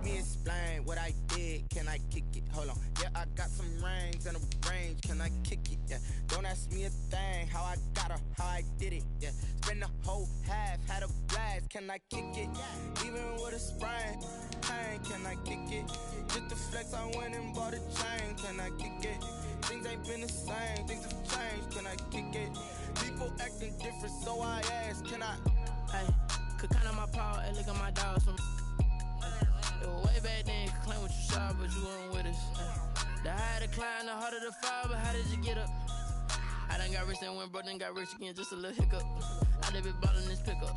me explain what I did. Can I kick it? Hold on. Yeah, I got some rings and a range. Can I kick it? Yeah. Don't ask me a thing. How I got her, how I did it. Yeah. Spend the whole half, had a blast. Can I kick it? Even with a sprain. Pain, can I kick it? Just the flex, I went and bought a chain. Can I kick it? Things ain't been the same. Things have changed. Can I kick it? People acting different, so I ask. Can I? Hey, could count on my power. Hey, look at my dogs from. It was way back then, you could claim what you saw, but you weren't with us. The higher the climb, the harder the fall, but how did you get up? I done got rich and went broke, then got rich again, just a little hiccup. I done been ballin' this pickup.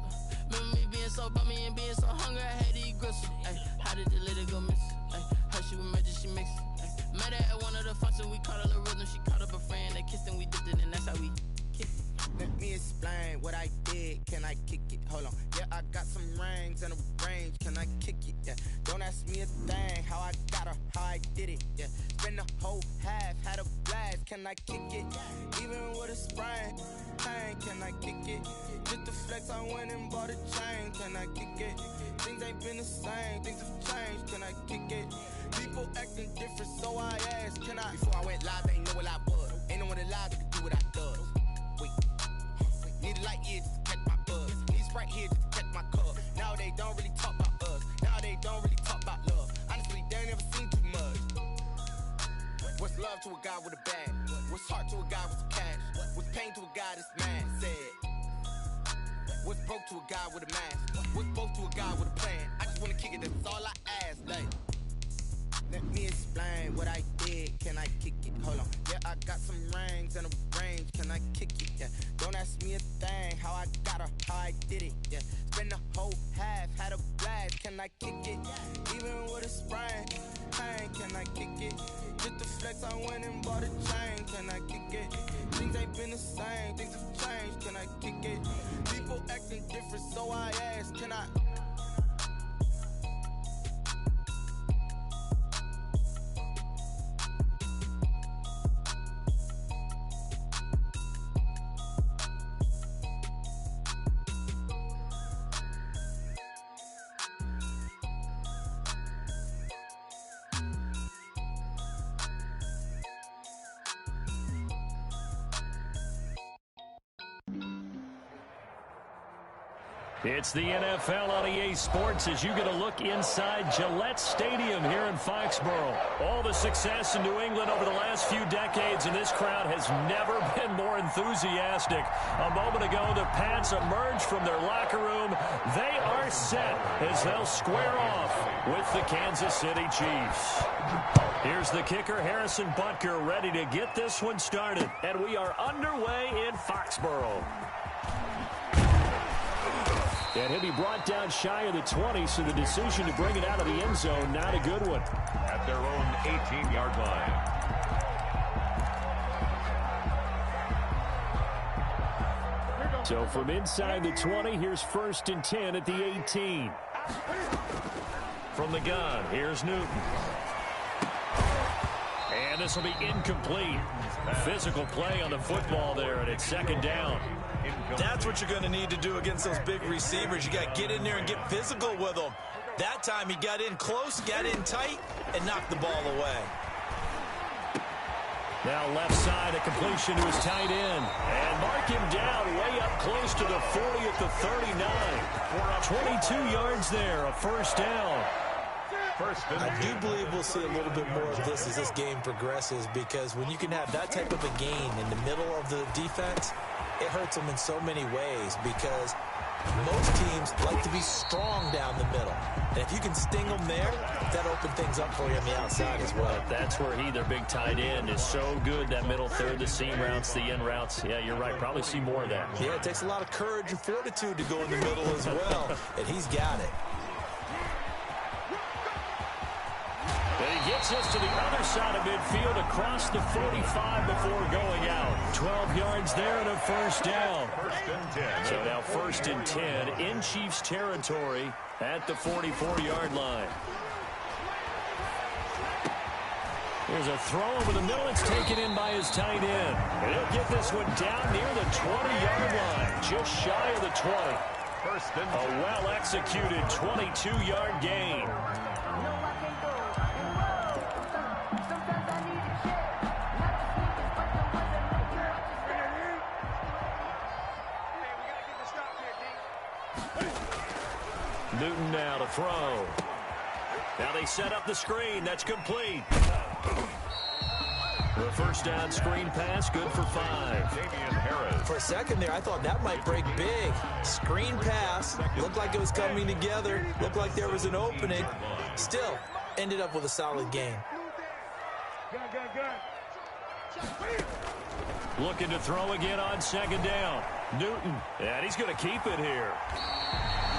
Remember me being so bummy and being so hungry, I had to eat gristle. Ay, how did the little go miss? Ay, her she was magic, she mixed. Met her at one of the functions, we caught a little rhythm, she caught up a friend, they kissed and we dipped it, and that's how we kicked it. Let me explain what I did. Can I kick it? Hold on. Yeah, I got some rings and a range. Can I kick it? Yeah. Don't ask me a thing. How I got her, how I did it. Yeah. Spend the whole half, had a blast. Can I kick it? Even with a sprain. Pain, can I kick it? Just the flex, I went and bought a chain. Can I kick it? Things ain't been the same. Things have changed. Can I kick it? People acting different, so I asked. Can I? Before I went live, they ain't know what I was. Ain't no one alive that could do what I does. Need a light here just to catch my buzz. Need Sprite here just to catch my cup. Now they don't really talk about us. Now they don't really talk about love. Honestly, they ain't never seen too much. What's love to a guy with a bag? What's heart to a guy with some cash? What's pain to a guy that's mad? Said. What's broke to a guy with a mask? What's both to a guy with a plan? I just wanna kick it, that's all I ask. Like, let me explain what I did. Can I kick it? Hold on. Yeah, I got some rings and a range. Can I kick it? Yeah. Don't ask me a thing. How I got her, how I did it. Yeah. Spend the whole half, had a blast. Can I kick it? Even with a sprain. Pain, can I kick it? Just the flex, I went and bought a chain. Can I kick it? Things ain't been the same. Things have changed. Can I kick it? People acting different, so I ask. Can I? It's the NFL on EA Sports as you get a look inside Gillette Stadium here in Foxborough. All the success in New England over the last few decades, and this crowd has never been more enthusiastic. A moment ago, the Pats emerged from their locker room. They are set as they'll square off with the Kansas City Chiefs. Here's the kicker, Harrison Butker, ready to get this one started. And we are underway in Foxborough. And he'll be brought down shy of the 20, so the decision to bring it out of the end zone, not a good one. At their own 18-yard line. So from inside the 20, here's 1st and 10 at the 18. From the gun, here's Newton. And this will be incomplete. Physical play on the football there, and it's 2nd down. That's what you're going to need to do against those big receivers. You got to get in there and get physical with them. That time he got in close, got in tight, and knocked the ball away. Now left side, a completion to his tight end. And mark him down way up close to the 40 at the 39. 22 yards there, a 1st down. I do believe we'll see a little bit more of this as this game progresses, because when you can have that type of a gain in the middle of the defense, it hurts them in so many ways, because most teams like to be strong down the middle. And if you can sting them there, that opens things up for you on the outside as well. That's where their big tight end, is so good, that middle third, the seam routes, the in routes. Yeah, you're right. Probably see more of that. Yeah, it takes a lot of courage and fortitude to go in the middle as well, and he's got it. And he gets us to the other side of midfield across the 45 before going out. 12 yards there and a 1st down. 1st and 10. So now 1st and 10 in Chiefs territory at the 44-yard line. There's a throw over the middle. It's taken in by his tight end. And he'll get this one down near the 20-yard line, just shy of the 20. 1st and 10. A well-executed 22-yard gain. Newton now to throw. Now they set up the screen. That's complete. The first down screen pass, good for 5. For a second there, I thought that might break big. Screen pass, looked like it was coming together, looked like there was an opening. Still, ended up with a solid gain. Looking to throw again on second down. Newton, and he's going to keep it here.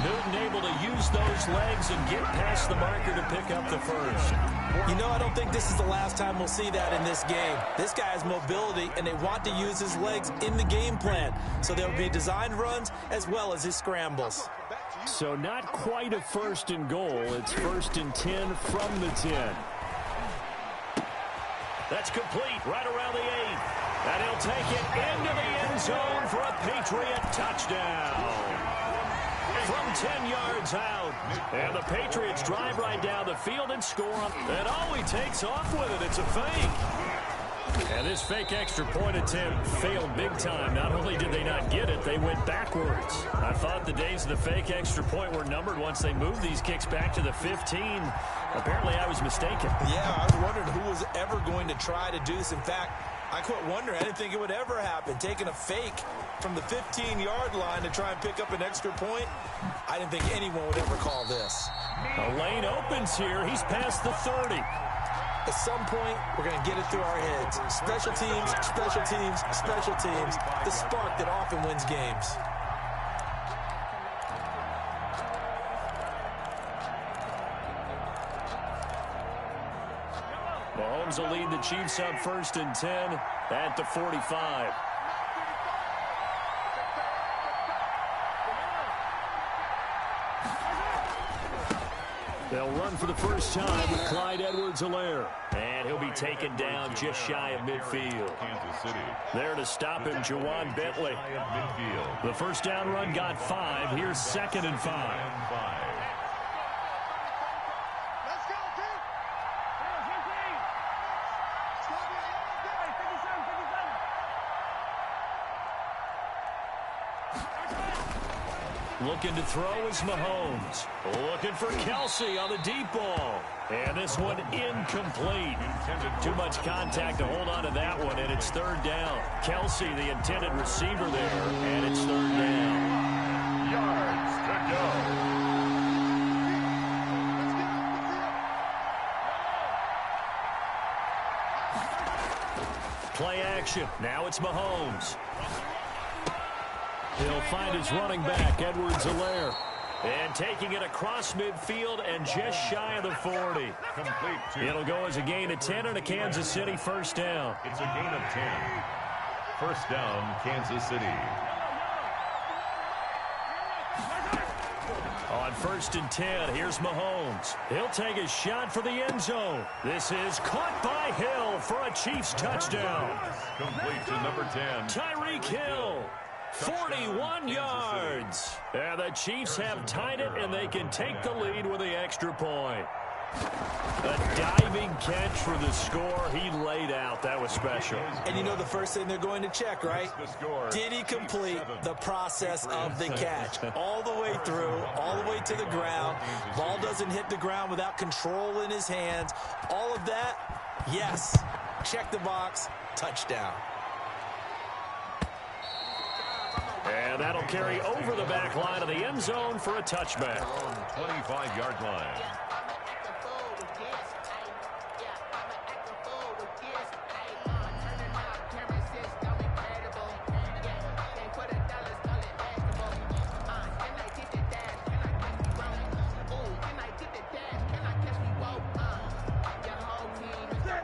Newton able to use those legs and get past the marker to pick up the first. You know, I don't think this is the last time we'll see that in this game. This guy has mobility, and they want to use his legs in the game plan. So there will be designed runs as well as his scrambles. So not quite a first and goal. It's 1st and 10 from the 10. That's complete right around the 8. And he'll take it into the end zone for a Patriot touchdown. From 10 yards out. And the Patriots drive right down the field and score. And all he takes off with it, it's a fake. And this fake extra point attempt failed big time. Not only did they not get it, they went backwards. I thought the days of the fake extra point were numbered once they moved these kicks back to the 15. Apparently I was mistaken. Yeah, I was wondering who was ever going to try to do this. In fact, I quit wondering. I didn't think it would ever happen. Taking a fake from the 15-yard line to try and pick up an extra point, I didn't think anyone would ever call this. A lane opens here. He's past the 30. At some point, we're going to get it through our heads. Special teams, special teams, special teams. The spark that often wins games. Mahomes will lead the Chiefs up 1st and 10 at the 45. They'll run for the first time with Clyde Edwards-Helaire. And he'll be taken down just shy of midfield. Kansas City. There to stop him, Jawan Bentley. The first down run got 5. Here's 2nd and 5. Looking to throw is Mahomes. Looking for Kelsey on the deep ball. And this one incomplete. Too much contact to hold on to that one, and it 3rd down. Kelsey, the intended receiver there, and it's 3rd down. Yards to go. Play action. Now it's Mahomes. He'll find his running back, Edwards-Helaire. And taking it across midfield and just shy of the 40. Complete. It'll go as a gain of 10 and a Kansas City first down. It's a gain of 10. First down, Kansas City. On 1st and 10, here's Mahomes. He'll take a shot for the end zone. This is caught by Hill for a Chiefs touchdown. Complete to number 10. Tyreek Hill. 41 yards. And the Chiefs have tied it, and they can take the lead with the extra point. A diving catch for the score. He laid out. That was special. And you know the first thing they're going to check, right? Did he complete the process of the catch? All the way through, all the way to the ground. Ball doesn't hit the ground without control in his hands. All of that, yes. Check the box. Touchdown. And that'll carry over the back line of the end zone for a touchback. 25-yard line.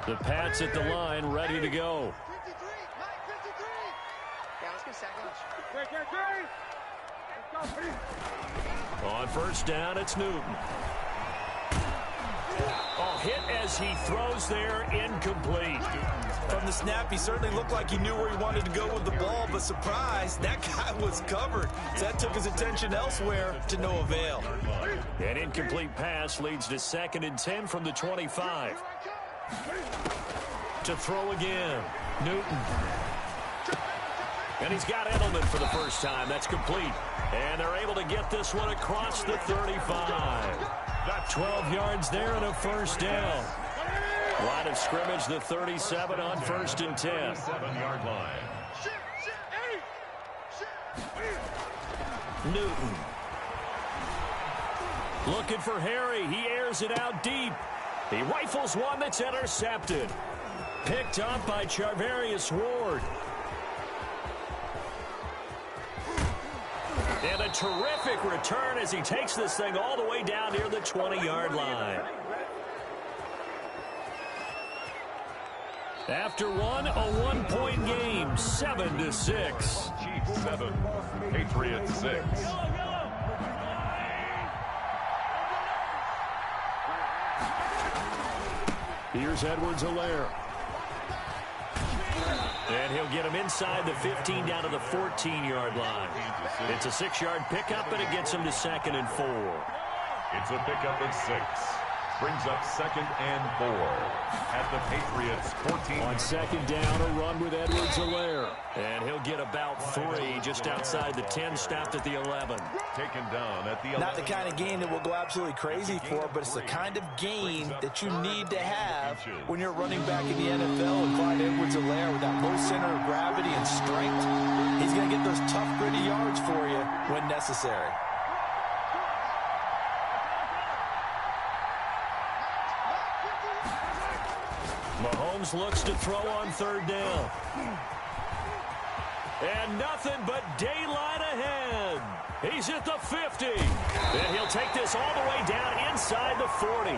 The Pats at the line, ready to go. On first down, it's Newton. Oh, hit as he throws there, incomplete. From the snap, he certainly looked like he knew where he wanted to go with the ball, but surprise, that guy was covered. So that took his attention elsewhere to no avail. An incomplete pass leads to 2nd and 10 from the 25. To throw again, Newton. And he's got Edelman for the first time. That's complete. And they're able to get this one across the 35. 12 yards there and a first down. Line of scrimmage, the 37 on 1st and 10. 7-yard line. Newton. Looking for Harry. He airs it out deep. He rifles one that's intercepted. Picked up by Charvarius Ward. And a terrific return as he takes this thing all the way down near the 20-yard line. After one, a one-point game, 7-6. Chiefs 7, Patriots 6. Here's Edwards-Helaire. And he'll get him inside the 15 down to the 14-yard line. It's a 6-yard pickup, and it gets him to 2nd and 4. It's a pickup of 6. Brings up 2nd and 4 at the Patriots 14. On 2nd down, a run with Edwards-Helaire. And he'll get about 3 just outside the 10, stopped at the 11. Taken down at the 11. Not the kind of gain that we'll go absolutely crazy for, but it's the kind of gain that you need to have when you're running back in the NFL. And Clyde Edwards-Helaire with that low center of gravity and strength, he's going to get those tough, gritty yards for you when necessary. Mahomes looks to throw on 3rd down. And nothing but daylight ahead. He's at the 50. And he'll take this all the way down inside the 40.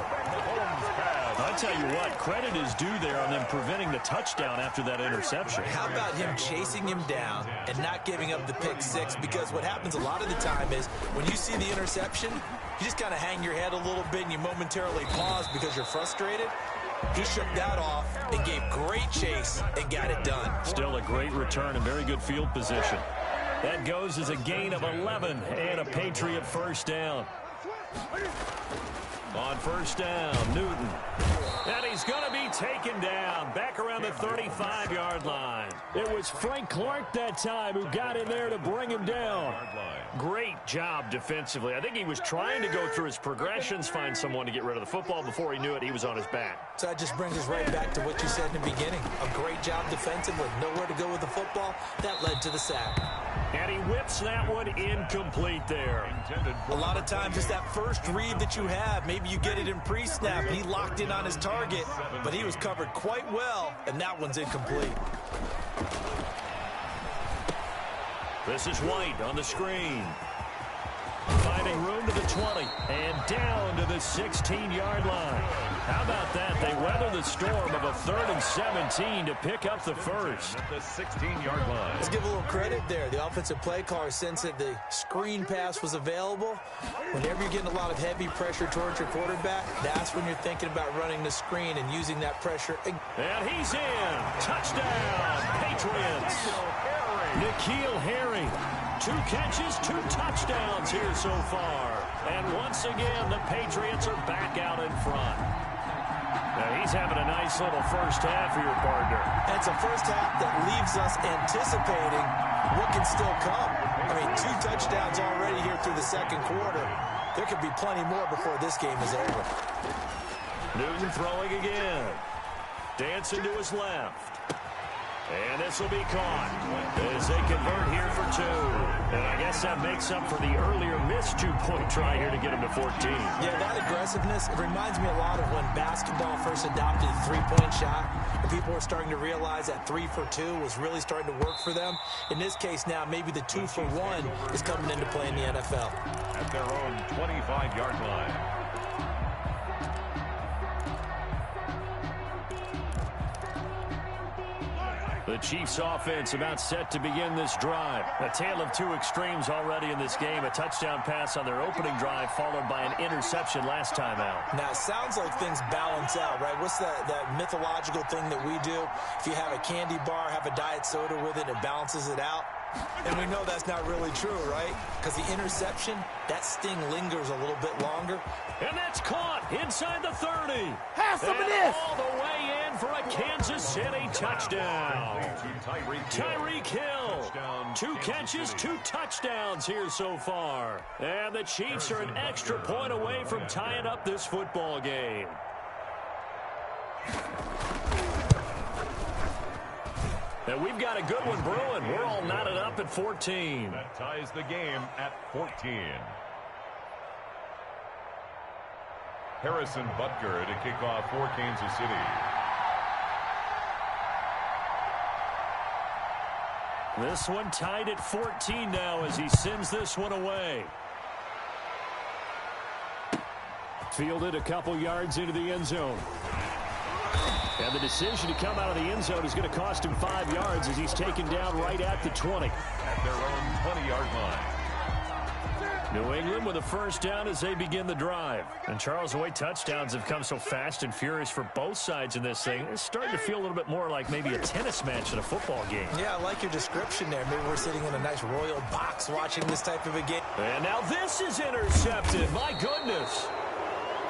I'll tell you what, credit is due there on them preventing the touchdown after that interception. How about him chasing him down and not giving up the pick 6? Because what happens a lot of the time is when you see the interception, you just kind of hang your head a little bit and you momentarily pause because you're frustrated. He shook that off and gave great chase and got it done. Still a great return and very good field position. That goes as a gain of 11 and a Patriot first down. On 1st down, Newton. And he's going to be taken down back around the 35-yard line. It was Frank Clark that time who got in there to bring him down. Great job defensively. I think he was trying to go through his progressions, find someone to get rid of the football. Before he knew it, he was on his back. So that just brings us right back to what you said in the beginning. A great job defensively. Nowhere to go with the football. That led to the sack. And he whips that one incomplete there. A lot of times it's that first read that you have. Maybe you get it in pre-snap. He locked in on his target, but he was covered quite well, and that one's incomplete. This is White on the screen. Finding room to the 20 and down to the 16-yard line. How about that? They weather the storm of a 3rd and 17 to pick up the first. At the 16-yard line. Let's give a little credit there. The offensive play caller sensed that the screen pass was available. Whenever you're getting a lot of heavy pressure towards your quarterback, that's when you're thinking about running the screen and using that pressure. And he's in. Touchdown, Patriots. N'Keal Harry. 2 catches, 2 touchdowns here so far. And once again, the Patriots are back out in front. Now, he's having a nice little first half for your partner. And it's a first half that leaves us anticipating what can still come. I mean, 2 touchdowns already here through the 2nd quarter. There could be plenty more before this game is over. Newton throwing again. Dancing to his left. And this will be caught as they convert here for 2. And I guess that makes up for the earlier missed 2-point try here to get him to 14. Yeah, that aggressiveness, it reminds me a lot of when basketball first adopted the 3-point shot. And people were starting to realize that 3 for 2 was really starting to work for them. In this case now, maybe the 2 for 1 is coming into play in the NFL. At their own 25-yard line. The Chiefs offense about set to begin this drive. A tale of 2 extremes already in this game. A touchdown pass on their opening drive followed by an interception last time out. Now, it sounds like things balance out, right? What's that mythological thing that we do? If you have a candy bar, have a diet soda with it, it balances it out. And we know that's not really true, right? Because the interception, that sting lingers a little bit longer. And that's caught inside the 30. Have some of this. All the way in for a Kansas City touchdown. Tyreek Hill Hill. 2 catches, 2 touchdowns here so far. And the Chiefs are an extra point away from tying up this football game. And we've got a good one brewing. We're all knotted up at 14. That ties the game at 14. Harrison Butker to kick off for Kansas City. This one tied at 14 now as he sends this one away. Fielded a couple yards into the end zone. And the decision to come out of the end zone is going to cost him 5 yards as he's taken down right at the 20. At their own 20-yard line. New England with a first down as they begin the drive. And Charles, the way touchdowns have come so fast and furious for both sides in this thing, it's starting to feel a little bit more like maybe a tennis match in a football game. Yeah, I like your description there. Maybe we're sitting in a nice royal box watching this type of a game. And now this is intercepted. My goodness.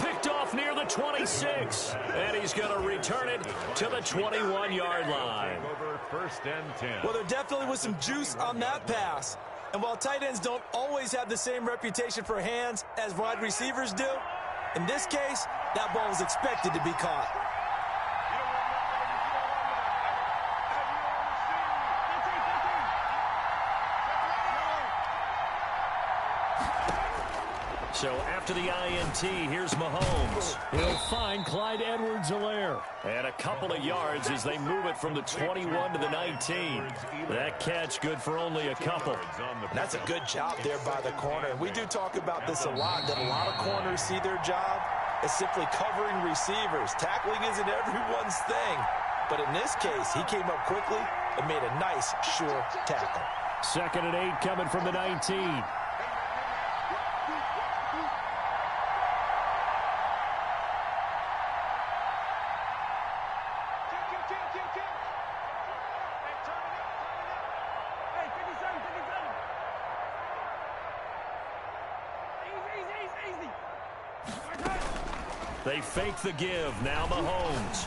Picked off near the 26. And he's going to return it to the 21-yard line. Over first and 10. Well, there definitely was some juice on that pass. And while tight ends don't always have the same reputation for hands as wide receivers do, in this case, that ball was expected to be caught. So after the INT, here's Mahomes. He'll find Clyde Edwards-Helaire. And a couple of yards as they move it from the 21 to the 19. That catch good for only a couple. And that's a good job there by the corner. We do talk about this a lot, that a lot of corners see their job as simply covering receivers. Tackling isn't everyone's thing. But in this case, he came up quickly and made a nice, sure tackle. 2nd and 8 coming from the 19. They fake the give. Now Mahomes.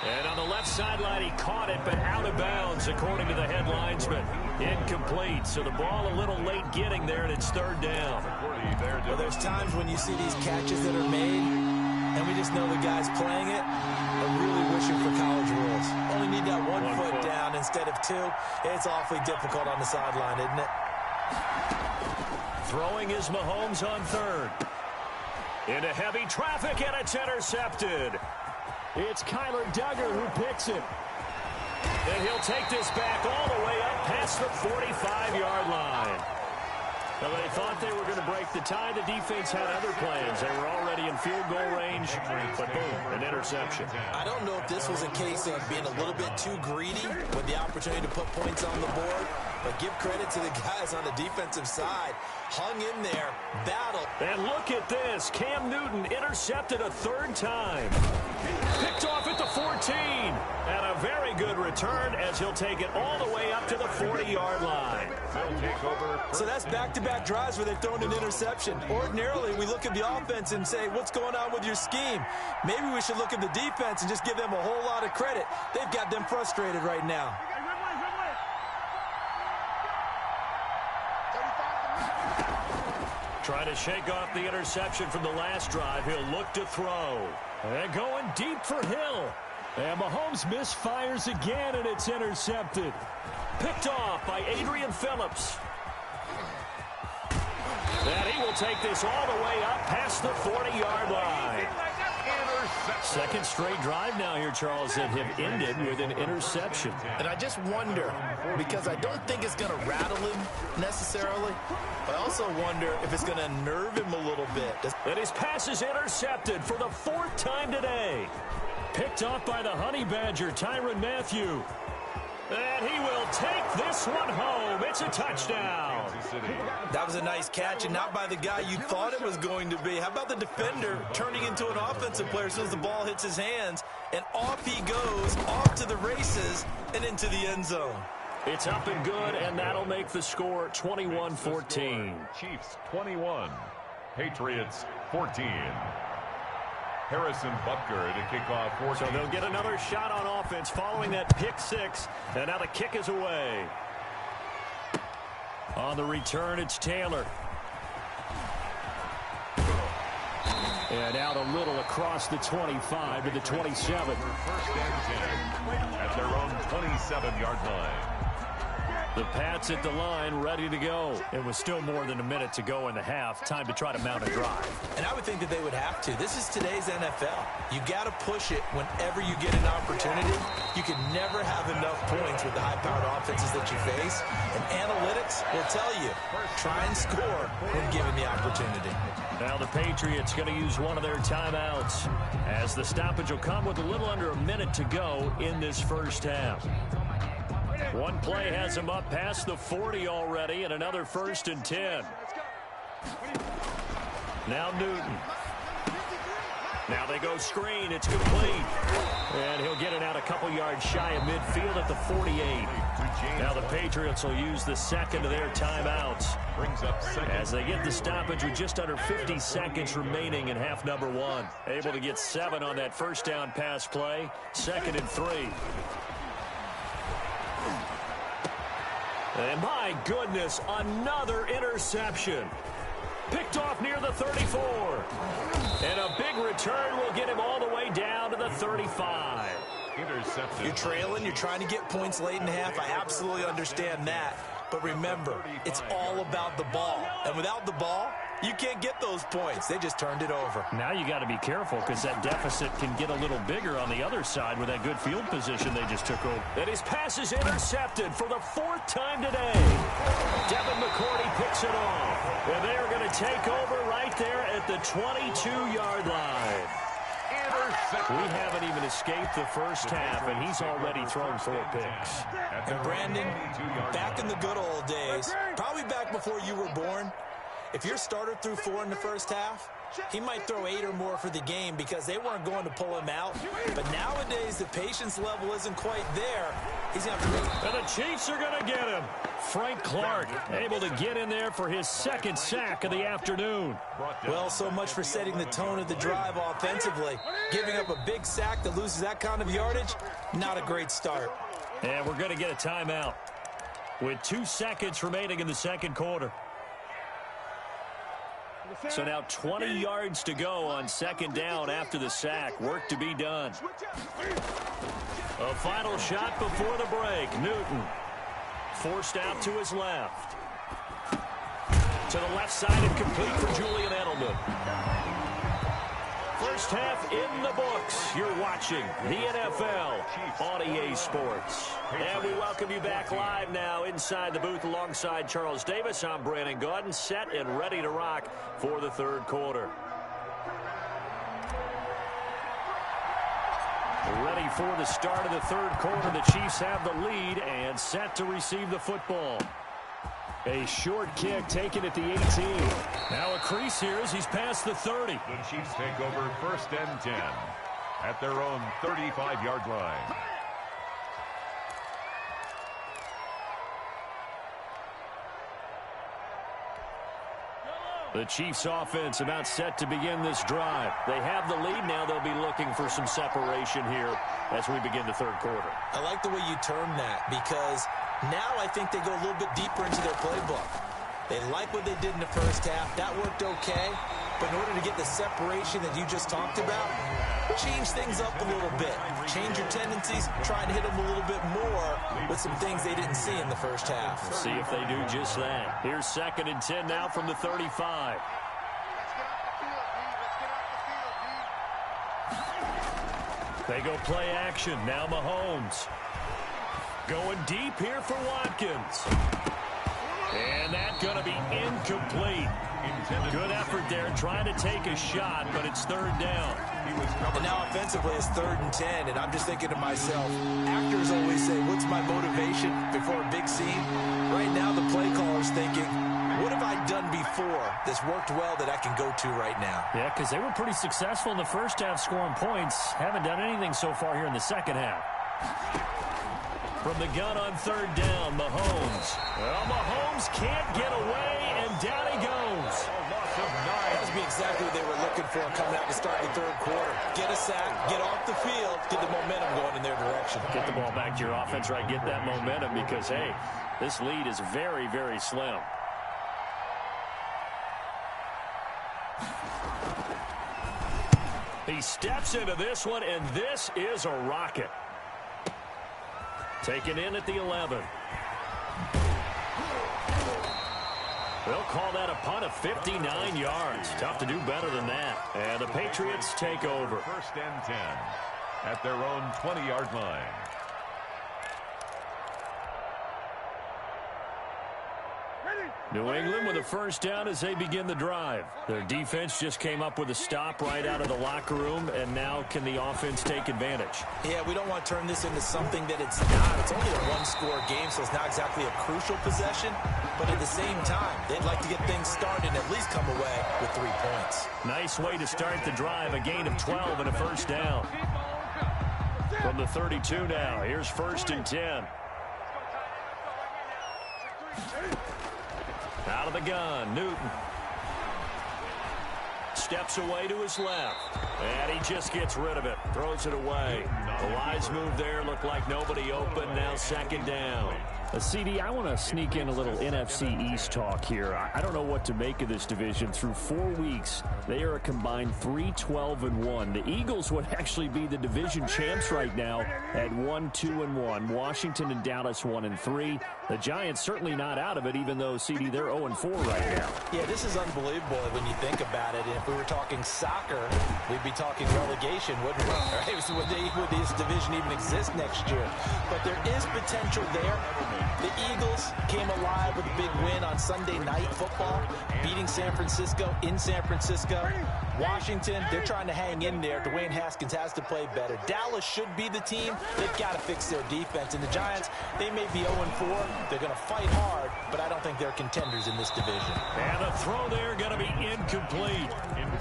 And on the left sideline, he caught it, but out of bounds, according to the headlines, but incomplete. So the ball a little late getting there, and it's 3rd down. Well, there's times when you see these catches that are made, and we just know the guys playing it are really wishing for college rules. Only need that one foot down instead of 2. It's awfully difficult on the sideline, isn't it? Throwing is Mahomes on 3rd. Into heavy traffic, and it's intercepted. It's Kyler Duggar who picks it. And he'll take this back all the way up past the 45-yard line. Now, they thought they were going to break the tie. The defense had other plans. They were already in field goal range, but boom, an interception. I don't know if this was a case of being a little bit too greedy with the opportunity to put points on the board, but give credit to the guys on the defensive side. Hung in there, battled. And look at this. Cam Newton intercepted a 3rd time. Picked off at the 14. And a very good return as he'll take it all the way up to the 40-yard line. So that's back-to-back drives where they've thrown an interception. Ordinarily, we look at the offense and say, what's going on with your scheme? Maybe we should look at the defense and just give them a whole lot of credit. They've got them frustrated right now. Trying to shake off the interception from the last drive. He'll look to throw. And going deep for Hill. And Mahomes misfires again, and it's intercepted. Picked off by Adrian Phillips. And he will take this all the way up past the 40-yard line. Second straight drive now here, Charles, that have ended with an interception. And I just wonder, because I don't think it's going to rattle him necessarily, but I also wonder if it's going to nerve him a little bit. And his pass is intercepted for the 4th time today. Picked off by the Honey Badger, Tyrann Mathieu. And he will take this one home. It's a touchdown. That was a nice catch, and not by the guy you thought it was going to be. How about the defender turning into an offensive player as soon as the ball hits his hands, and off he goes, off to the races, and into the end zone. It's up and good, and that'll make the score 21-14. Chiefs 21, Patriots 14. Harrison Butker to kick off 14. So they'll get another shot on offense following that pick six. And now the kick is away. On the return, it's Taylor. And out a little across the 25 to the 27. First and 10 at their own 27-yard line. The Pats at the line, ready to go. It was still more than a minute to go in the half. Time to try to mount a drive. And I would think that they would have to. This is today's NFL. You got to push it whenever you get an opportunity. You can never have enough points with the high-powered offenses that you face. And analytics will tell you, try and score when given the opportunity. Now the Patriots going to use one of their timeouts as the stoppage will come with a little under a minute to go in this first half. One play has him up past the 40 already, and another 1st and 10. Now Newton. Now they go screen. It's complete. And he'll get it out a couple yards shy of midfield at the 48. Now the Patriots will use the second of their timeouts as they get the stoppage with just under 50 seconds remaining in half number one. Able to get 7 on that first down pass play. 2nd and 3. And my goodness, another interception. Picked off near the 34. And a big return will get him all the way down to the 35. Intercepted. You're trailing, you're trying to get points late in half. I absolutely understand that. But remember, it's all about the ball. And without the ball, you can't get those points. They just turned it over. Now you got to be careful because that deficit can get a little bigger on the other side with that good field position they just took over. And his pass is intercepted for the 4th time today. Devin McCourty picks it off. And they are going to take over right there at the 22-yard line. We haven't even escaped the first half, and he's already thrown 4 picks. And Brandon, back in the good old days, probably back before you were born, if your starter threw 4 in the first half, he might throw 8 or more for the game because they weren't going to pull him out. But nowadays, the patience level isn't quite there. He's going to have to... And the Chiefs are going to get him. Frank Clark able to get in there for his 2nd sack of the afternoon. Well, so much for setting the tone of the drive offensively. Giving up a big sack that loses that kind of yardage, not a great start. And we're going to get a timeout with 2 seconds remaining in the second quarter. So now 20 yards to go on 2nd down after the sack. Work to be done. A final shot before the break. Newton forced out to his left. To the left side and complete for Julian Edelman. First half in the books. You're watching the NFL on EA Sports. And we welcome you back live now inside the booth alongside Charles Davis. I'm Brandon Gaudin, set and ready to rock for the 3rd quarter. Ready for the start of the 3rd quarter. The Chiefs have the lead and set to receive the football. A short kick taken at the 18. Now a crease here as he's past the 30. The Chiefs take over 1st and 10 at their own 35-yard line. The Chiefs offense about set to begin this drive. They have the lead. Now they'll be looking for some separation here as we begin the 3rd quarter. I like the way you term that because now I think they go a little bit deeper into their playbook. They like what they did in the first half. That worked okay. But in order to get the separation that you just talked about, change things up a little bit. Change your tendencies, try and hit them a little bit more with some things they didn't see in the first half. We'll see if they do just that. Here's 2nd and 10 now from the 35. They go play action. Now Mahomes. Going deep here for Watkins. And that's going to be incomplete. Good effort there, trying to take a shot, but it's 3rd down. And now offensively it's 3rd and 10, and I'm just thinking to myself, actors always say, what's my motivation before a big scene? Right now the play caller's thinking, what have I done before that's worked well that I can go to right now? Yeah, because they were pretty successful in the first half scoring points. Haven't done anything so far here in the second half. From the gun on 3rd down, Mahomes. Well, Mahomes can't get away, and down he goes. That would be exactly what they were looking for coming out to start the third quarter. Get a sack, get off the field, get the momentum going in their direction. Get the ball back to your offense, right? Get that momentum because, hey, this lead is very, very slim. He steps into this one, and this is a rocket. Taken in at the 11. They'll call that a punt of 59 yards. Tough to do better than that. And the Patriots take over. First and 10 at their own 20-yard line. New England with a first down as they begin the drive. Their defense just came up with a stop right out of the locker room, and now can the offense take advantage? Yeah, we don't want to turn this into something that it's not. It's only a one-score game, so it's not exactly a crucial possession. But at the same time, they'd like to get things started and at least come away with 3 points. Nice way to start the drive, a gain of 12 and a first down. From the 32 now, here's first and 10. Out of the gun, Newton. Steps away to his left. And he just gets rid of it. Throws it away. The wise move there. Looked like nobody open. Now second down. CD, I want to sneak in a little NFC East talk here. I don't know what to make of this division. Through 4 weeks, they are a combined 3-12-1. The Eagles would actually be the division champs right now at 1-2-1. Washington and Dallas 1-3. The Giants certainly not out of it, even though, CD, they're 0-4 right now. Yeah, this is unbelievable when you think about it. And if we were talking soccer, we'd be talking relegation, wouldn't we? Right? Would this division even exist next year? But there is potential there. The Eagles came alive with a big win on Sunday Night Football, beating San Francisco in San Francisco. Washington, they're trying to hang in there. Dwayne Haskins has to play better. Dallas should be the team. They've got to fix their defense. And the Giants, they may be 0-4. They're going to fight hard, but I don't think they're contenders in this division. And a throw there going to be incomplete.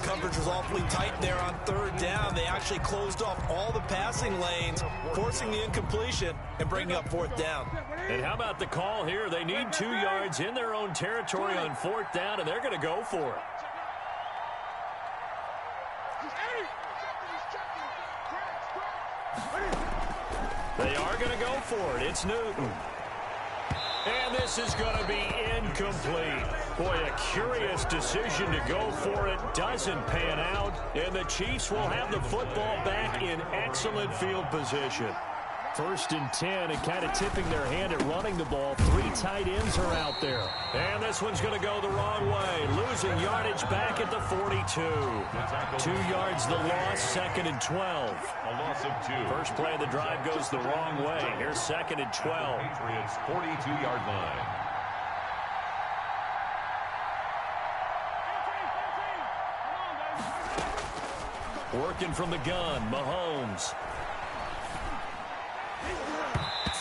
Coverage was awfully tight there on third down. They actually closed off all the passing lanes, forcing the incompletion and bringing up fourth down. And how about the call here? They need 2 yards in their own territory on fourth down, and they're going to go for it. They are going to go for it. It's Newton. And this is going to be incomplete. Boy, a curious decision to go for it. Doesn't pan out. And the Chiefs will have the football back in excellent field position. First and 10, and kind of tipping their hand at running the ball. 3 tight ends are out there. And this one's going to go the wrong way. Losing yardage back at the 42. 2 yards the loss, second and 12. A loss of 2. First play of the drive goes the wrong way. Here's second and 12. Patriots 42-yard line. Working from the gun, Mahomes.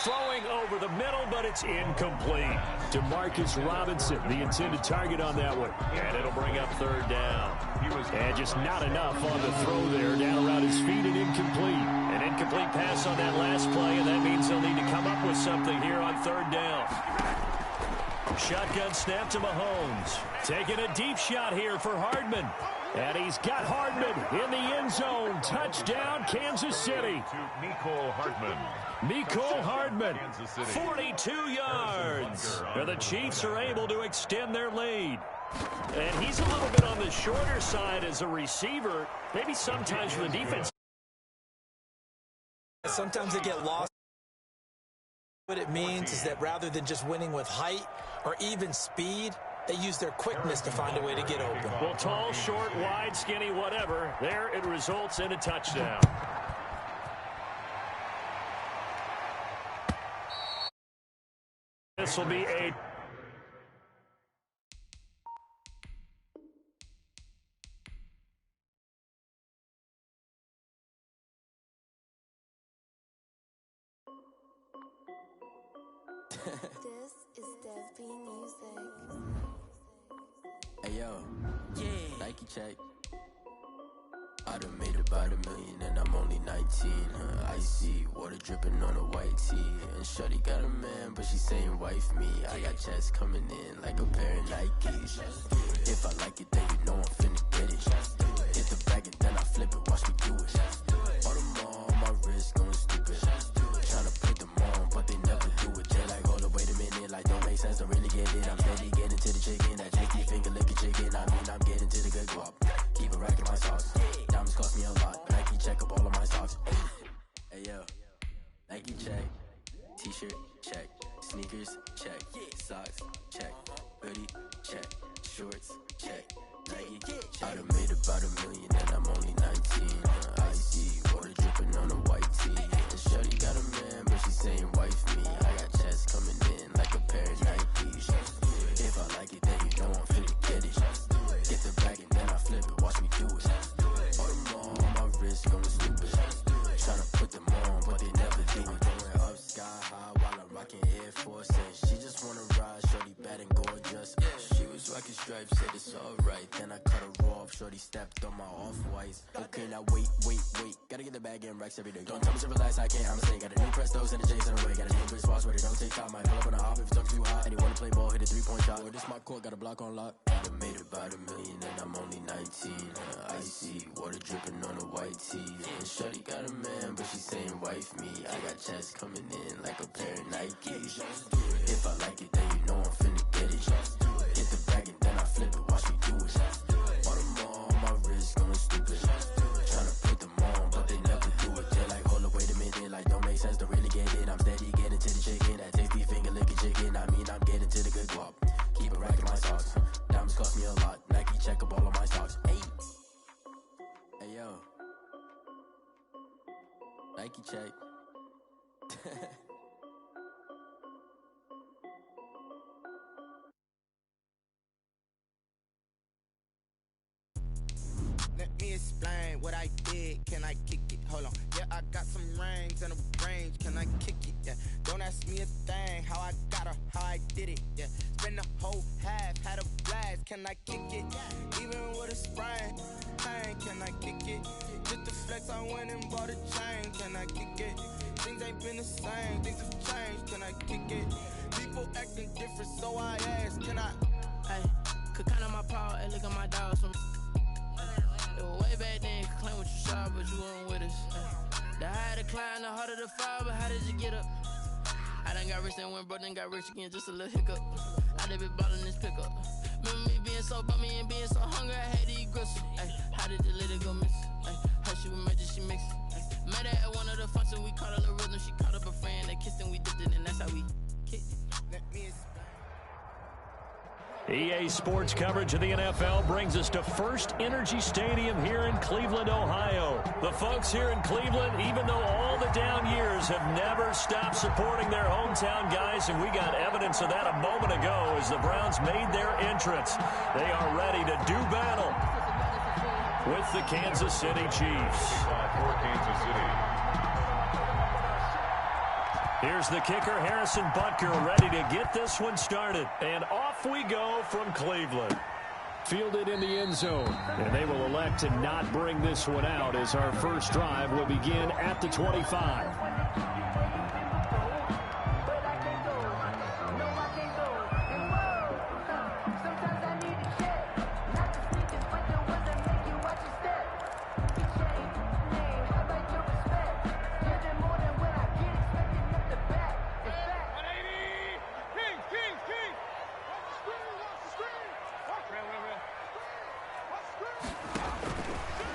Throwing over the middle, but it's incomplete. Demarcus Robinson, the intended target on that one. And it'll bring up third down. And just not enough on the throw there. Down around his feet and incomplete. An incomplete pass on that last play, and that means they'll need to come up with something here on third down. Shotgun snap to Mahomes. Taking a deep shot here for Hardman. And he's got Hardman in the end zone. Touchdown, Kansas City. To Mecole Hardman. Mecole Hardman, 42 yards. And the Chiefs are able to extend their lead. And he's a little bit on the shorter side as a receiver. Maybe sometimes for the defense. Sometimes they get lost. What it means is that rather than just winning with height or even speed, they use their quickness to find a way to get open. Well, tall, short, wide, skinny, whatever. There it results in a touchdown. This will be a... This is Dev B Music. Hey yo, yeah. Nike check. I done made about $1 million and I'm only 19. Icy water dripping on a white tee. And shawty got a man, but she saying wife me. I got checks coming in like a pair of Nikes. If I like it, then you know I'm finna get it. Hit the back. check. I done made about $1 million and I'm only 19. Icy water dripping on a white tee. And shorty got a man, but she saying wife me. I got checks coming in like a pair of Nikes. If I like it, then you know I'm finna get it. Get the bag and then I flip it. Watch me do it. All them all on my wrist going stupid. Tryna put them on, but they never do it. Going up sky high while I'm rocking Air Force. And she just wanna ride, shorty bad and gorgeous. She was rocking stripes, said it's alright. Then I cut her off, shorty stepped on my off-whites. Okay, now wait. Gotta get the bag and racks every day. Don't tell me to relax, I can't, I'm a snake. Got a new Prestos and a Jason away. Got a new bitch boss where they don't take time. Might pull up on a hop if it's talking too hot. And he wanna play ball, hit a 3-point shot. Well, this my court, got a block on lock. I done made about $1 million and I'm only 19. Icy water dripping on a white tee. And shorty got a man, but she saying wife me. I got checks coming in like a pair of Nikes. If I like it, then you know I'm finna get it. Hit the bag and then I flip it, watch me do it. All them all on my wrist going stupid. Tryna put them on, but they never do it. They're like, hold up, wait a minute, like don't make sense to really get it. I'm steady getting to the chicken, that tasty finger licking chicken. I mean, I'm getting to the good guap. Keep it racking my socks. Diamonds cost me a lot. Nike check up all of my stocks. Hey yo, Nike check. Let me explain what I did. Can I kick it? Hold on. Yeah, I got some rings and a range. Can I kick it? Yeah. Don't ask me a thing. How I got her, how I did it. Yeah. Spend the whole half, had a blast. Can I kick it? Even with a sprain. Pain, can I kick it? Just the flex, I went and bought a chain. Can I kick it? Things ain't been the same. Things have changed. Can I kick it? People acting different, so I ask. Can I? Hey, could count on my power and look at my dogs from. It was way back then, could claim what you saw, but you weren't with us. The higher the climb, the harder the fall, but how did you get up? I done got rich, then went broke, then got rich again, just a little hiccup. I done been ballin' this pickup. Remember me being so bummy and being so hungry, I had to eat gristle. Ay, how did the lady go miss? Ay, how she was magic, she mixed. Met her at one of the functions, we caught a little rhythm, she caught up a friend, they kissed and we dipped it, and that's how we kicked it. Let me explain. EA Sports coverage of the NFL brings us to First Energy Stadium here in Cleveland, Ohio. The folks here in Cleveland, even though all the down years, have never stopped supporting their hometown guys, and we got evidence of that a moment ago as the Browns made their entrance. They are ready to do battle with the Kansas City Chiefs. For Kansas City. Here's the kicker, Harrison Butker, ready to get this one started. And off we go from Cleveland. Fielded in the end zone. And they will elect to not bring this one out as our first drive will begin at the 25.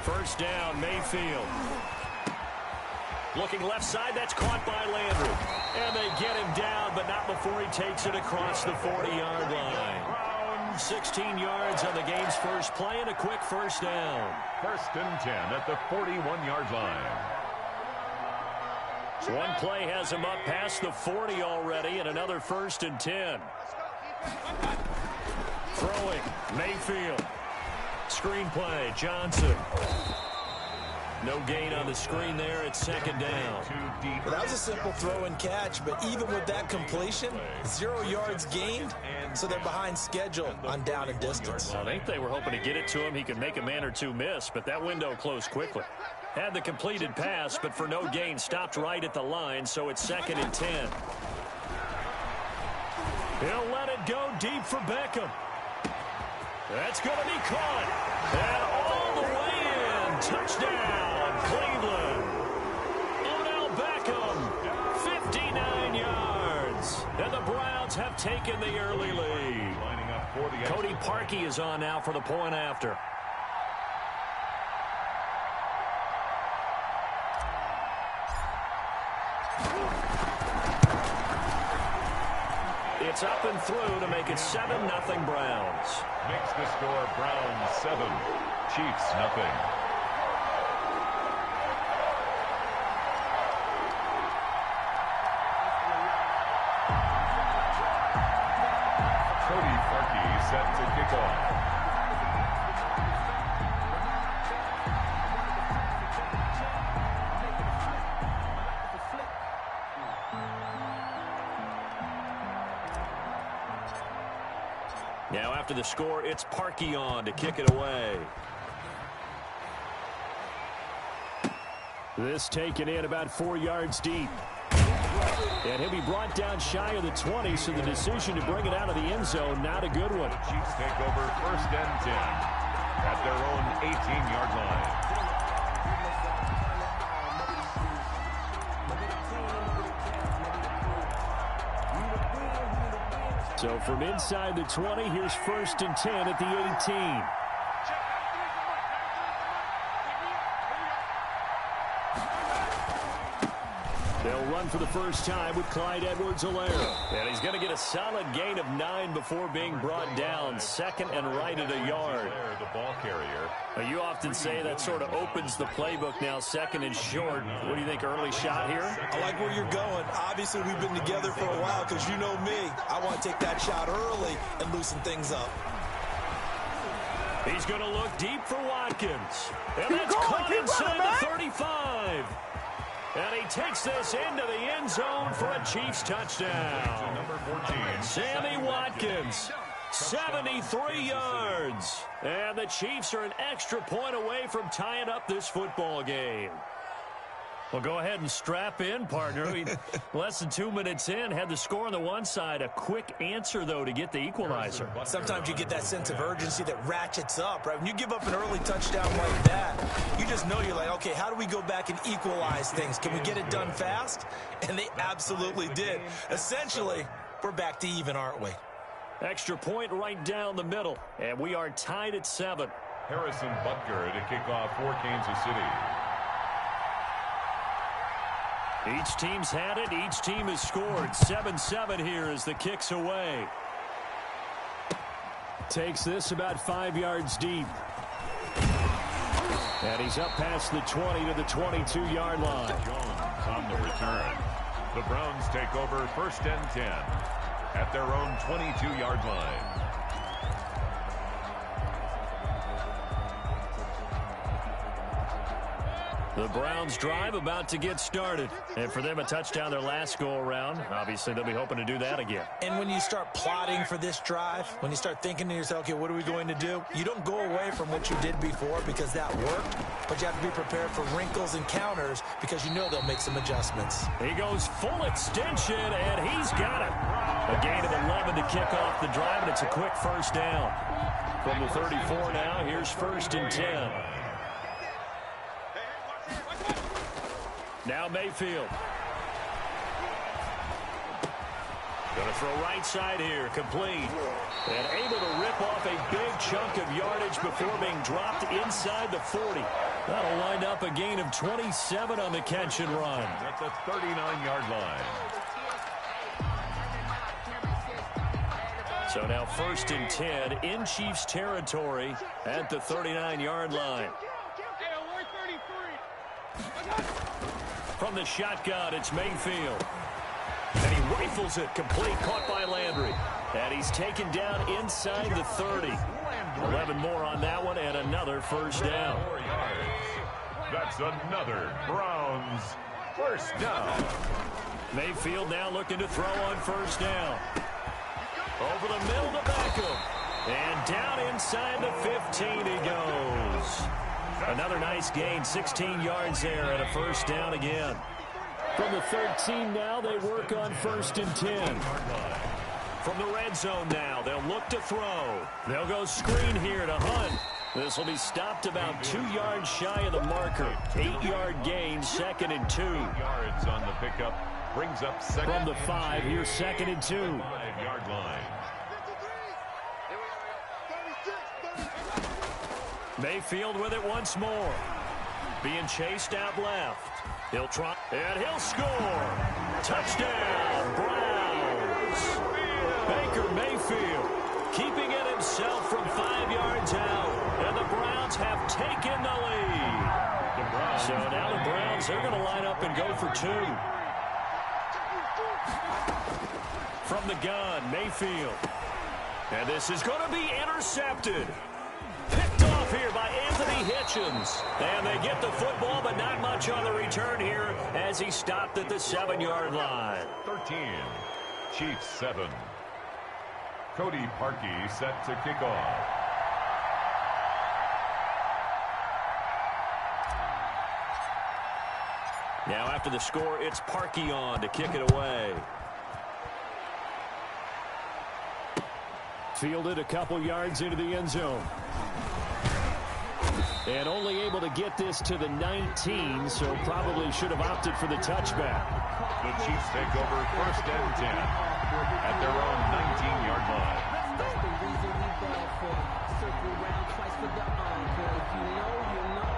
First down, Mayfield. Looking left side, that's caught by Landry. And they get him down, but not before he takes it across the 40-yard line. 16 yards on the game's first play and a quick first down. First and 10 at the 41-yard line. One play has him up past the 40 already, and another first and 10. Throwing, Mayfield. Screen play, Johnson. No gain on the screen there. It's second down. Well, that was a simple throw and catch, but even with that completion, 0 yards gained, so they're behind schedule on down and distance. Well, I think they were hoping to get it to him. He could make a man or two miss, but that window closed quickly. Had the completed pass, but for no gain, stopped right at the line, so it's second and 10. He'll let it go deep for Beckham. That's going to be caught. And all the way in. Touchdown, Cleveland. Odell Beckham, 59 yards. And the Browns have taken the early lead. Cody Parkey is on now for the point after. It's up and through to make it 7-0 Browns. Makes the score Browns 7, Chiefs 0. Set to kick off. Now after the score, it's Parkey on to kick it away. This taken in about 4 yards deep. And he'll be brought down shy of the 20, so the decision to bring it out of the end zone, not a good one. Chiefs take over 1st and 10 at their own 18-yard line. So from inside the 20, here's 1st and 10 at the 18. They'll run for the first time with Clyde Edwards-Helaire. And he's going to get a solid gain of 9 before being brought down. 2nd and right at a yard. The ball carrier. Now, you often say that sort of opens the playbook now, 2nd and short. What do you think, early shot here? I like where you're going. Obviously, we've been together for a while because you know me. I want to take that shot early and loosen things up. He's going to look deep for Watkins. And that's caught inside the 35. And he takes this into the end zone for a Chiefs touchdown. Number 14. Sammy Watkins, 73 yards. And the Chiefs are an extra point away from tying up this football game. Well, go ahead and strap in, partner. Less than 2 minutes in, had the score on the one side. A quick answer, though, to get the equalizer. Sometimes you get that sense of urgency that ratchets up, right? When you give up an early touchdown like that, you just know you're like, okay, how do we go back and equalize things? Can we get it done fast? And they absolutely did. Essentially, we're back to even, aren't we? Extra point right down the middle, and we are tied at 7. Harrison Butker to kick off for Kansas City. Each team's had it. Each team has scored. 7-7 here as the kick's away. Takes this about 5 yards deep. And he's up past the 20 to the 22-yard line. Jones on the return. The Browns take over 1st and 10 at their own 22-yard line. The Browns drive about to get started. And for them, a touchdown their last go-around. Obviously, they'll be hoping to do that again. And when you start plotting for this drive, when you start thinking to yourself, okay, what are we going to do? You don't go away from what you did before because that worked, but you have to be prepared for wrinkles and counters because you know they'll make some adjustments. He goes full extension, and he's got it. A gain of 11 to kick off the drive, and it's a quick first down. From the 34 now, here's 1st and 10. Now Mayfield. Going to throw right side here, complete. And able to rip off a big chunk of yardage before being dropped inside the 40. That'll wind up a gain of 27 on the catch and run. That's a 39-yard line. So now 1st and 10 in Chiefs territory at the 39-yard line. From the shotgun, it's Mayfield. And he rifles it, complete, caught by Landry. And he's taken down inside the 30. 11 more on that one, and another first down. 4 yards. That's another Browns first down. Mayfield now looking to throw on first down. Over the middle to Beckham. And down inside the 15 he goes. Another nice gain, 16 yards there, and a first down again. From the 13 now, they work on 1st and 10. From the red zone now, they'll look to throw. They'll go screen here to Hunt. This will be stopped about 2 yards shy of the marker. 8-yard gain, 2nd and 2. 8 yards on the pickup, brings up 2nd. From the 5, here's 2nd and 2. 5-yard line. Mayfield with it once more. Being chased out left. He'll try, and he'll score. Touchdown, Browns. Baker Mayfield keeping it himself from 5 yards out. And the Browns have taken the lead. So now the Browns, they're going to line up and go for 2. From the gun, Mayfield. And this is going to be intercepted. Picked off here by Anthony Hitchens. And they get the football, but not much on the return here as he stopped at the 7-yard line. 13, Chiefs 7. Cody Parkey set to kick off. Now after the score, it's Parkey on to kick it away. Fielded a couple yards into the end zone. And only able to get this to the 19, so probably should have opted for the touchback. The Chiefs take over 1st and 10 at their own 19-yard line. That's the reason we ball for. Circle around twice for the encore. If you know, you know.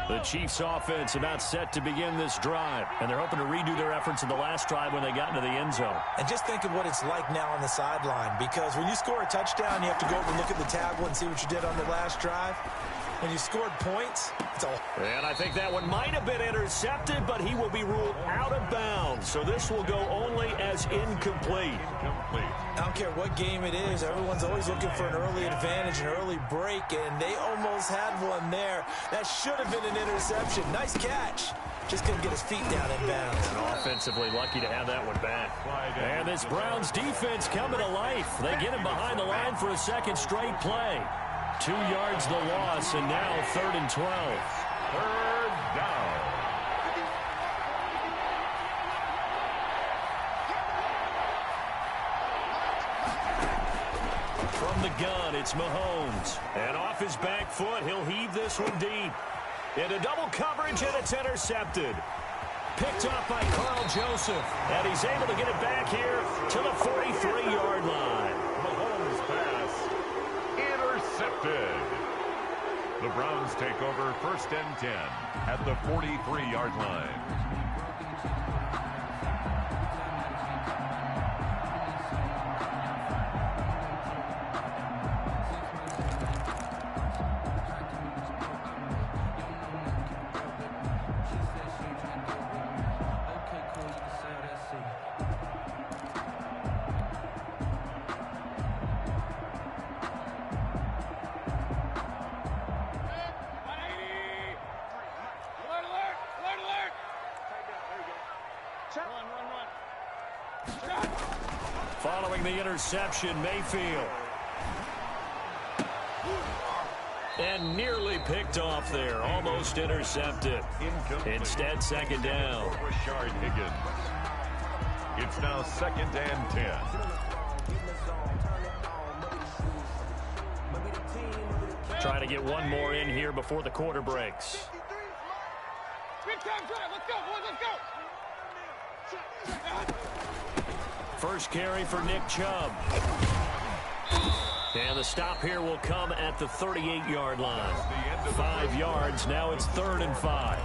The Chiefs offense about set to begin this drive, and they're hoping to redo their efforts in the last drive when they got into the end zone. And just think of what it's like now on the sideline, because when you score a touchdown, you have to go over and look at the tablet and see what you did on the last drive. When you scored points, it's all. And I think that one might have been intercepted, but he will be ruled out of bounds. So this will go only as incomplete. I don't care what game it is. Everyone's always looking for an early advantage, an early break, and they almost had one there. That should have been an interception. Nice catch. Just couldn't get his feet down in bounds. And offensively lucky to have that one back. And this Browns defense coming to life. They get him behind the line for a second straight play. 2 yards the loss, and now 3rd and 12. 3rd down. From the gun, it's Mahomes. And off his back foot, he'll heave this one deep. Into double coverage, and it's intercepted. Picked up by Carl Joseph. And he's able to get it back here to the 43-yard line. Mahomes' pass intercepted. The Browns take over 1st and 10 at the 43-yard line. Following the interception, Mayfield. And nearly picked off there. Almost intercepted. Instead, 2nd down. Rashard Higgins. It's now 2nd and 10. Trying to get one more in here before the quarter breaks. Let's go, boys, let's go. First carry for Nick Chubb. And the stop here will come at the 38-yard line. 5 yards. Now it's 3rd and 5.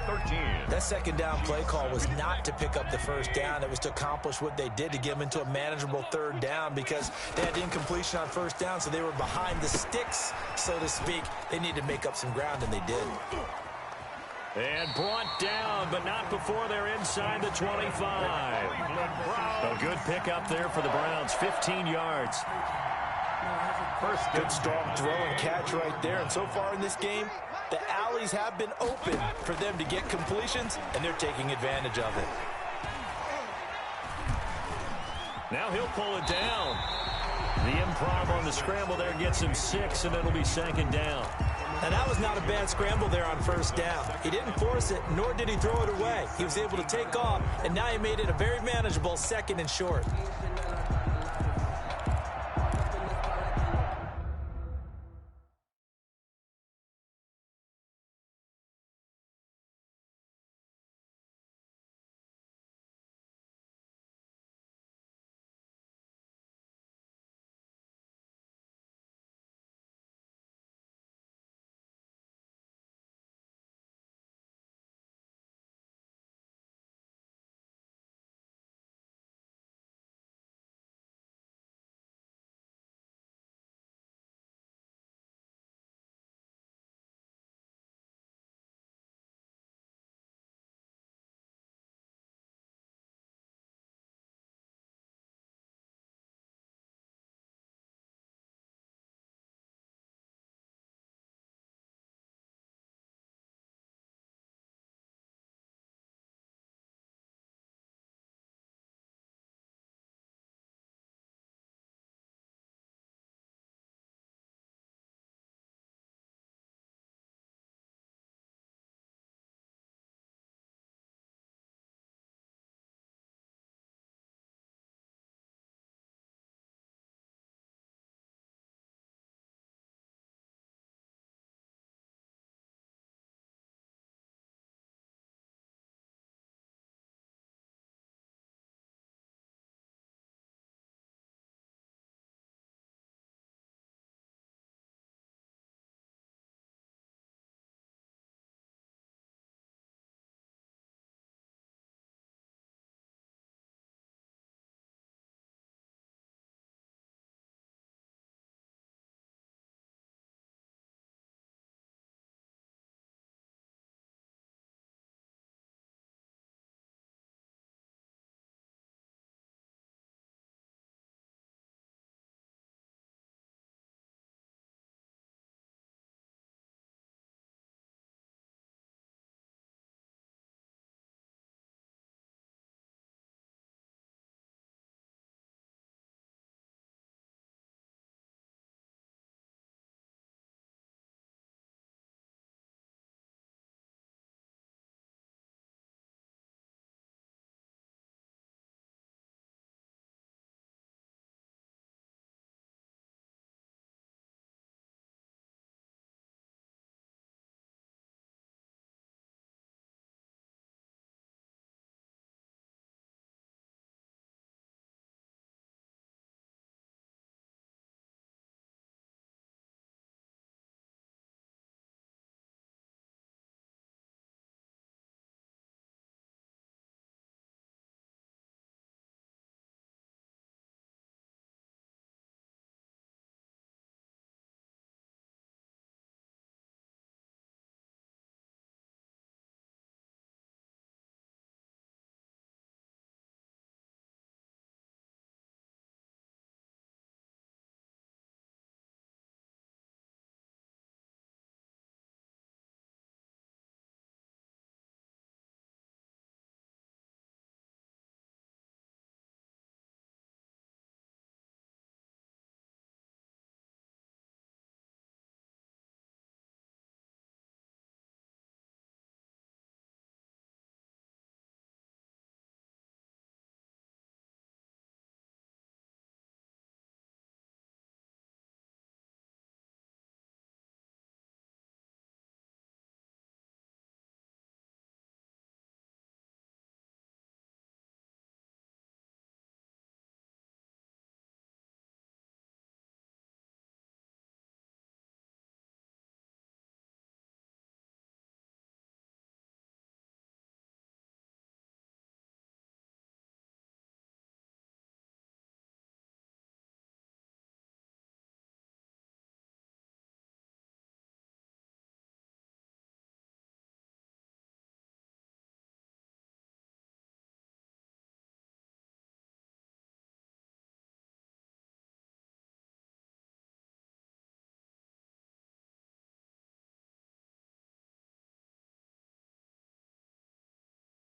13. That 2nd down play call was not to pick up the 1st down. It was to accomplish what they did, to get them into a manageable 3rd down, because they had incompletion on 1st down, so they were behind the sticks, so to speak. They needed to make up some ground, and they did. And brought down, but not before they're inside the 25. A good pickup there for the Browns, 15 yards. First good strong throw and catch right there. And so far in this game, the alleys have been open for them to get completions, and they're taking advantage of it. Now he'll pull it down. The improv on the scramble there gets him 6, and it'll be 2nd down. Now, that was not a bad scramble there on 1st down. He didn't force it, nor did he throw it away. He was able to take off, and now he made it a very manageable 2nd and short.